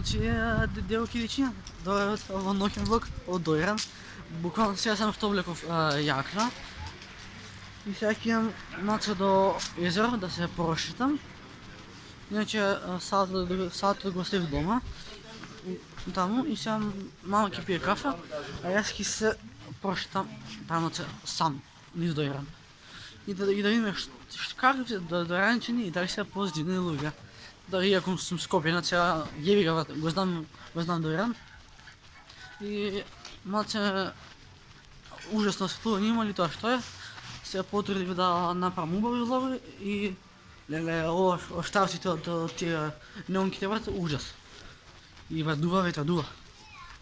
Значи, девойки личи, дойдат в нощен влак от Дойран. Буквално сега съм в облеков якна. И сега имам нация до езеро да се прошитам. Иначе салата да го остави в дома. Там и сега мама ки пие кафе, а аз ки се прошитам там сам, низ Дойран. И да видим как да ранчени и дали сега по-здивни луѓе. Дали ако съм Скопје, сега јеби га го знам Дойран. И малце ужасно осветлување има ли тоа што е. Се потрудив да направам убави влогови и леле, оштарците од тие неонките брат, ужас. И брат, дува ветра, дува.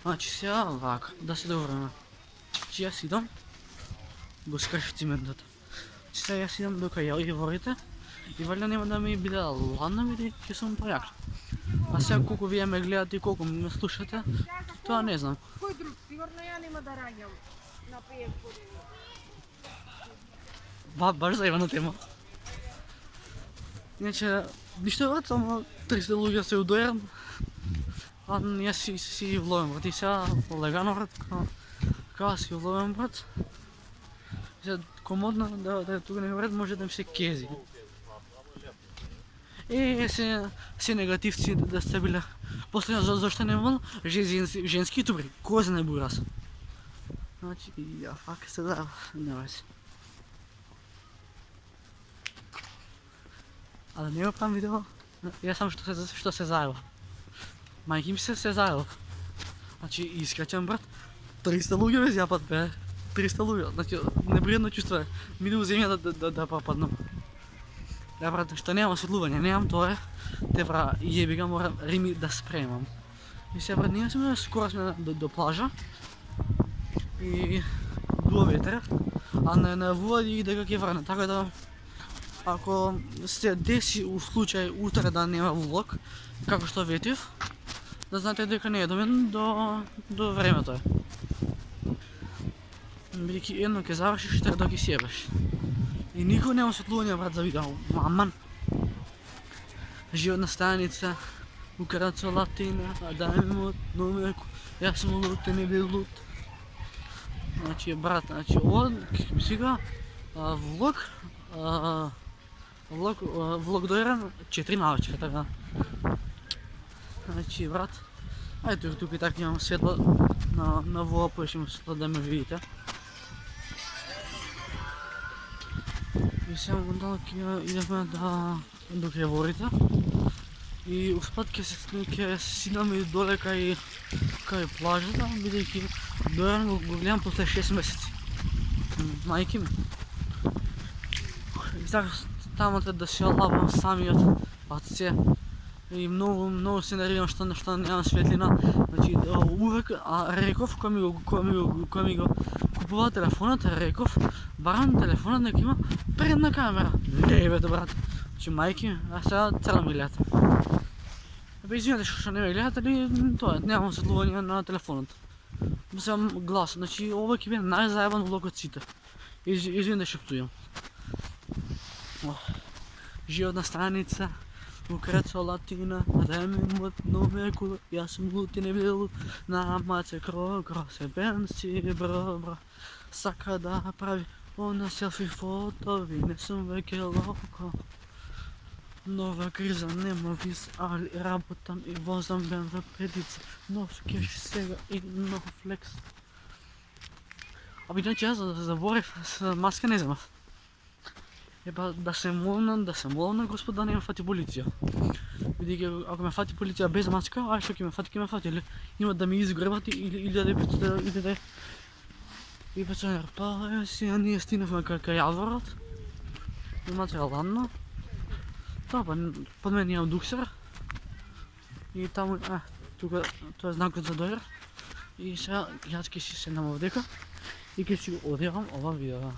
Значи сега вака, да се довреме. Че јас идам, го скрши циментот. Сега јас идам дока ја ворите и валја нема да ми биде ладно, бидејќи ќе сум појак. А сега колку вие ме гледате и колку ме слушате, тоа не знам. Кој друг? Сигурно ја нема да раѓам на пијек Баш за Ивана тема. Иначе, ништо брат, само 300 луѓе се удојам. А јас си вловам брат и сега легано брат, кога си вловам брат. Сега комодно да тука не брат може да ми се кези. Се негативци да сте биле. После зашто не мал женски добри, кој не бурас. Значи, ја фак се да, нема се. А да не го правам видео, јас сам што се зајава. Мајки ми се зајава. Значи, искрачен брат, 300 луѓе без јапат бе. 300 луѓе, значи, непријатно чувство е. Мине у земја да попаднам. Да брат, што немам осветлување, немам тоа е. Те бра, јеби га, морам рими да спремам. И сега брат, ние сме скоро сме до плажа. И дува ветер, а не навува и дека ќе врне, така да ако се деси у случај утре да нема влог, како што ветив, да знаете дека не е до мен до времето е. Бидејќи едно ќе завршиш, трето ќе сјебеш. И никој нема осветлување брат за видео, аман. Животна станица, украцо латина, а дај ми мутно меко, јас сум лут и не бил лут. Значи брат, значи ова сега влог Дойран 4 навечер, така. Значи брат, ајде тука и така имам светло на ВОП, ще имам светло да ме видите. И сега моментално идеме до Креворите. И успат ќе се сидаме доле кај плажата, бидејќи Дойран го гледам после 6 месеци. Мајки ми. И така тамата да се лапам самиот патце. И многу се нервирам што немам светлина. Значи увек реков кој ми го купува телефонот, реков барам телефонот нека има предна камера. Не бе брат. Значи мајки ми, а сега цела ми гледат. Бе извинете што не ме гледат, али тоа немам осветлување на телефонот. Сам глас, значи ова ќе биде најзаебан влог од сите. Извинете што птујам. Животна страница, украцо латина, а дај ми мутно меко, јас сум лут и не бил лут, на маце кро се бенци бро, сака да прави она селфи фотови, не сум веќе локо. Нова криза, нема виз, али работам и возам БМВ педица, нов кеш сега и нов флекс. Иначе јас да се заборев, с маска не земав. Еба да се молам на Господ да не ме фати полиција. Бидејќи ако ме фати полиција без маска, што ќе ме фати, или има да ми изгребат или да и пенсионер. Па сега ние стигнавме кај Јаворот. Имате ладно. Тоа под мен имам дуксер. И таму, тука тоа е знакот за Дојр. И сега јас ќе си седнам овдека и ќе си го одевам ова видео.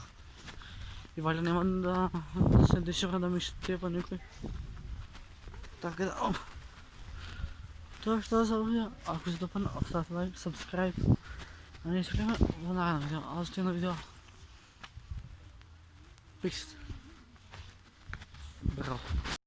И валја нема да се дешава да ми штепа некој. Така да, тоа што за видео, ако се допадна, оставете лайк, сабскрайб. А ние се гледаме во наредно видео, а за видео. Фикс. Браво.